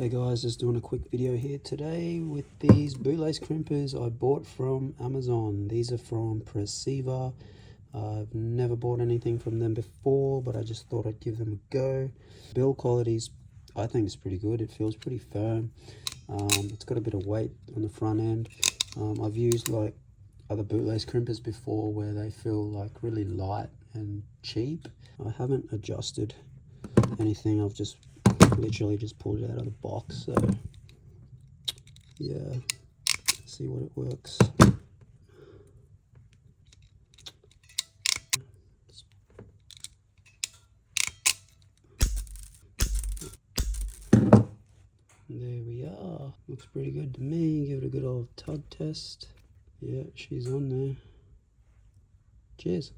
Hey guys, just doing a quick video here today with these bootlace crimpers I bought from Amazon. These are from Preciva. I've never bought anything from them before, but I just thought I'd give them a go. Build quality's, I think, is pretty good. It feels pretty firm. It's got a bit of weight on the front end. I've used like other bootlace crimpers before where they feel like really light and cheap. I haven't adjusted anything. I've just literally just pulled it out of the box, so yeah, see what it works. There we are. Looks pretty good to me. Give it a good old tug test. Yeah, she's on there. Cheers.